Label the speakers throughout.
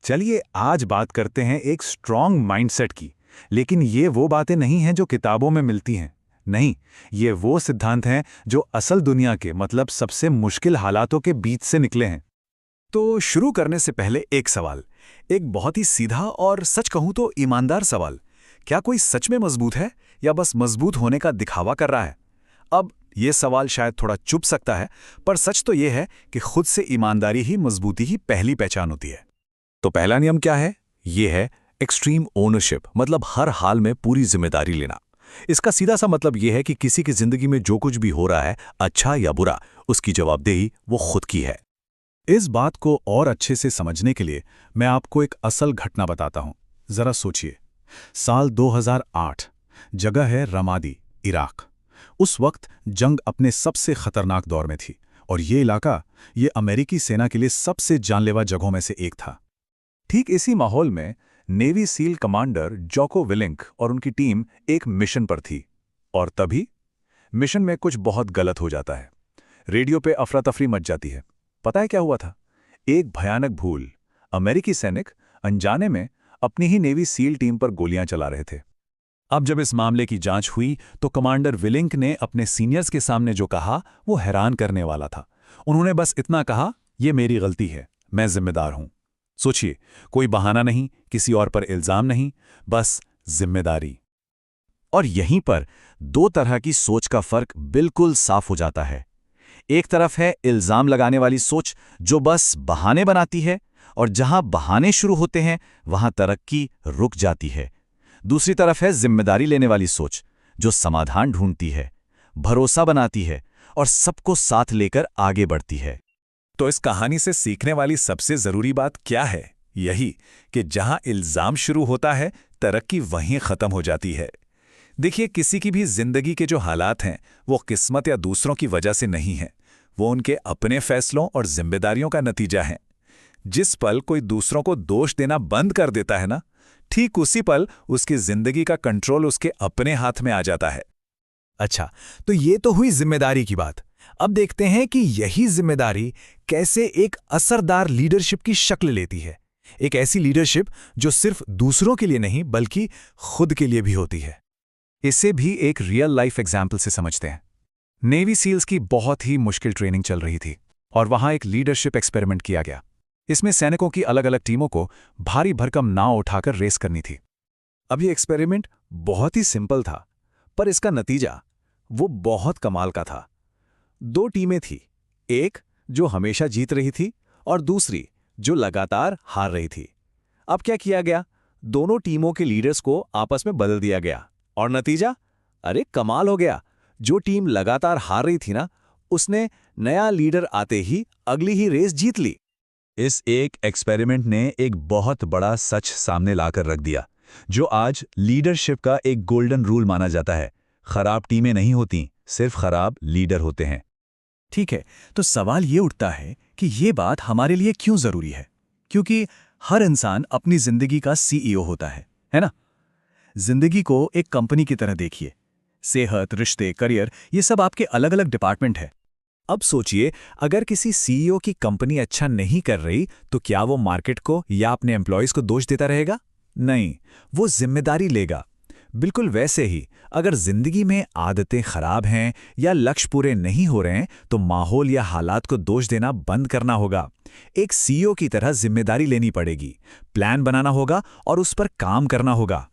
Speaker 1: चलिए आज बात करते हैं एक स्ट्रॉन्ग माइंडसेट की। लेकिन ये वो बातें नहीं हैं जो किताबों में मिलती हैं। नहीं, ये वो सिद्धांत हैं जो असल दुनिया के मतलब सबसे मुश्किल हालातों के बीच से निकले हैं।
Speaker 2: तो शुरू करने से पहले एक सवाल, एक बहुत ही सीधा और सच कहूं तो ईमानदार सवाल। क्या कोई सच में मजबूत है या बस मजबूत होने का दिखावा कर रहा है? अब ये सवाल शायद थोड़ा चुभ सकता है, पर सच तो ये है कि खुद से ईमानदारी ही मजबूती की पहली पहचान होती है। तो पहला नियम क्या है? ये है एक्सट्रीम ओनरशिप, मतलब हर हाल में पूरी जिम्मेदारी लेना। इसका सीधा सा मतलब यह है कि किसी की जिंदगी में जो कुछ भी हो रहा है, अच्छा या बुरा, उसकी जवाबदेही वो खुद की है।
Speaker 1: इस बात को और अच्छे से समझने के लिए मैं आपको एक असल घटना बताता हूं। जरा सोचिए, साल 2008, जगह है रमादी, इराक। उस वक्त जंग अपने सबसे खतरनाक दौर में थी और ये इलाका ये अमेरिकी सेना के लिए सबसे जानलेवा जगहों में से एक था। ठीक इसी माहौल में नेवी सील कमांडर जोको विलिंक और उनकी टीम एक मिशन पर थी। और तभी मिशन में कुछ बहुत गलत हो जाता है। रेडियो पे अफरा तफरी मच जाती है। पता है क्या हुआ था? एक भयानक भूल। अमेरिकी सैनिक अनजाने में अपनी ही नेवी सील टीम पर गोलियां चला रहे थे। अब जब इस मामले की जांच हुई तो कमांडर विलिंक ने अपने सीनियर्स के सामने जो कहा वो हैरान करने वाला था। उन्होंने बस इतना कहा, ये मेरी गलती है, मैं जिम्मेदार हूं। सोचिए, कोई बहाना नहीं, किसी और पर इल्जाम नहीं, बस जिम्मेदारी।
Speaker 2: और यहीं पर दो तरह की सोच का फर्क बिल्कुल साफ हो जाता है। एक तरफ है इल्जाम लगाने वाली सोच, जो बस बहाने बनाती है, और जहां बहाने शुरू होते हैं वहां तरक्की रुक जाती है। दूसरी तरफ है जिम्मेदारी लेने वाली सोच, जो समाधान ढूंढती है, भरोसा बनाती है और सबको साथ लेकर आगे बढ़ती है।
Speaker 3: तो इस कहानी से सीखने वाली सबसे जरूरी बात क्या है? यही कि जहां इल्जाम शुरू होता है, तरक्की वहीं खत्म हो जाती है। देखिए, किसी की भी जिंदगी के जो हालात हैं, वो किस्मत या दूसरों की वजह से नहीं है। वो उनके अपने फैसलों और जिम्मेदारियों का नतीजा है। जिस पल कोई दूसरों को दोष देना बंद कर देता है ना, ठीक उसी पल उसकी जिंदगी का कंट्रोल उसके अपने हाथ में आ जाता है।
Speaker 2: अच्छा, तो ये तो हुई जिम्मेदारी की बात। अब देखते हैं कि यही जिम्मेदारी कैसे एक असरदार लीडरशिप की शक्ल लेती है। एक ऐसी लीडरशिप जो सिर्फ दूसरों के लिए नहीं बल्कि खुद के लिए भी होती है। इसे भी एक रियल लाइफ एग्जाम्पल से समझते हैं। नेवी सील्स की बहुत ही मुश्किल ट्रेनिंग चल रही थी और वहां एक लीडरशिप एक्सपेरिमेंट किया गया। इसमें सैनिकों की अलग अलग टीमों को भारी भरकम नाव उठाकर रेस करनी थी। अब ये एक्सपेरिमेंट बहुत ही सिंपल था, पर इसका नतीजा वो बहुत कमाल का था। दो टीमें थी, एक जो हमेशा जीत रही थी और दूसरी जो लगातार हार रही थी। अब क्या किया गया? दोनों टीमों के लीडर्स को आपस में बदल दिया गया और नतीजा, अरे कमाल हो गया। जो टीम लगातार हार रही थी ना, उसने नया लीडर आते ही अगली ही रेस जीत ली।
Speaker 1: इस एक एक्सपेरिमेंट ने एक बहुत बड़ा सच सामने लाकर रख दिया, जो आज लीडरशिप का एक गोल्डन रूल माना जाता है। खराब टीमें नहीं होती, सिर्फ खराब लीडर होते हैं।
Speaker 2: ठीक है, तो सवाल ये उठता है कि ये बात हमारे लिए क्यों जरूरी है? क्योंकि हर इंसान अपनी जिंदगी का सीईओ होता है ना? जिंदगी को एक कंपनी की तरह देखिए। सेहत, रिश्ते, करियर, ये सब आपके अलग अलग डिपार्टमेंट है। अब सोचिए, अगर किसी सीईओ की कंपनी अच्छा नहीं कर रही, तो क्या वो मार्केट को या अपने एम्प्लॉयज को दोष देता रहेगा? नहीं, वो जिम्मेदारी लेगा। बिल्कुल वैसे ही अगर जिंदगी में आदतें खराब हैं या लक्ष्य पूरे नहीं हो रहे हैं, तो माहौल या हालात को दोष देना बंद करना होगा। एक सीईओ की तरह जिम्मेदारी लेनी पड़ेगी, प्लान बनाना होगा और उस पर काम करना होगा।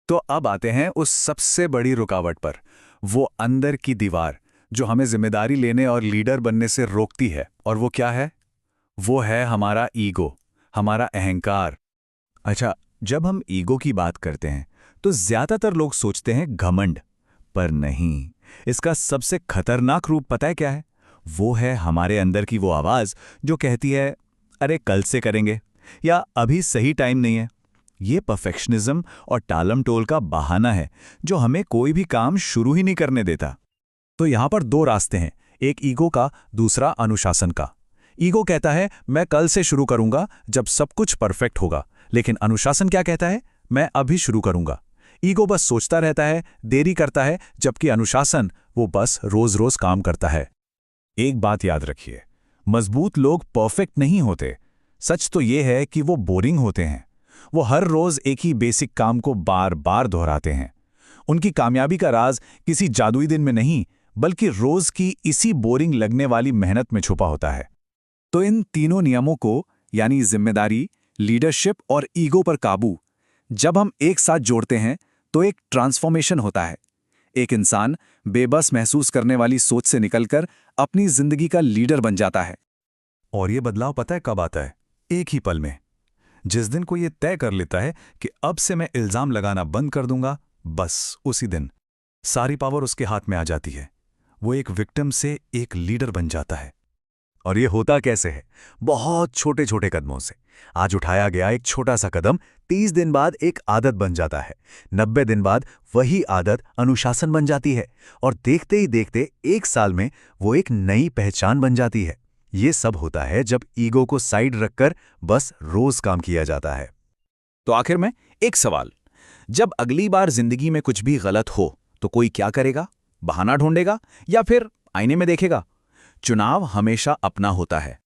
Speaker 2: तो अब आते हैं उस सबसे बड़ी रुकावट पर, वो अंदर की दीवार जो हमें जिम्मेदारी लेने और लीडर बनने से रोकती है। और वो क्या है? वो है हमारा ईगो, हमारा अहंकार। अच्छा, जब हम ईगो की बात करते हैं तो ज्यादातर लोग सोचते हैं घमंड, पर नहीं। इसका सबसे खतरनाक रूप पता है क्या है? वो है हमारे अंदर की वो आवाज जो कहती है, अरे कल से करेंगे, या अभी सही टाइम नहीं है। ये परफेक्शनिज्म और टालम टोल का बहाना है जो हमें कोई भी काम शुरू ही नहीं करने देता। तो यहां पर दो रास्ते हैं, एक ईगो का, दूसरा अनुशासन का। ईगो कहता है मैं कल से शुरू करूंगा जब सब कुछ परफेक्ट होगा, लेकिन अनुशासन क्या कहता है? मैं अभी शुरू करूंगा। ईगो बस सोचता रहता है, देरी करता है, जबकि अनुशासन वो बस रोज रोज काम करता है। एक बात याद रखिए, मजबूत लोग परफेक्ट नहीं होते,
Speaker 3: सच तो ये है कि वो बोरिंग होते हैं। वो हर रोज एक ही बेसिक काम को बार बार दोहराते हैं। उनकी कामयाबी का राज किसी जादुई दिन में नहीं, बल्कि रोज की इसी बोरिंग लगने वाली मेहनत में छुपा होता है।
Speaker 2: तो इन तीनों नियमों को, यानी जिम्मेदारी, लीडरशिप और ईगो पर काबू, जब हम एक साथ जोड़ते हैं तो एक ट्रांसफॉर्मेशन होता है। एक इंसान बेबस महसूस करने वाली सोच से निकलकर अपनी जिंदगी का लीडर बन जाता है।
Speaker 3: और ये बदलाव पता है कब आता है? एक ही पल में। जिस दिन को ये तय कर लेता है कि अब से मैं इल्जाम लगाना बंद कर दूंगा, बस उसी दिन सारी पावर उसके हाथ में आ जाती है। वो एक विक्टिम से एक लीडर बन जाता है।
Speaker 2: और ये होता कैसे है? बहुत छोटे छोटे कदमों से। आज उठाया गया एक छोटा सा कदम 30 दिन बाद एक आदत बन जाता है। 90 दिन बाद वही आदत अनुशासन बन जाती है, और देखते ही देखते 1 साल में वो एक नई पहचान बन जाती है। ये सब होता है जब ईगो को साइड रखकर बस रोज काम किया जाता है।
Speaker 4: तो आखिर में एक सवाल, जब अगली बार जिंदगी में कुछ भी गलत हो तो कोई क्या करेगा? बहाना ढूंढेगा या फिर आईने में देखेगा? चुनाव हमेशा अपना होता है।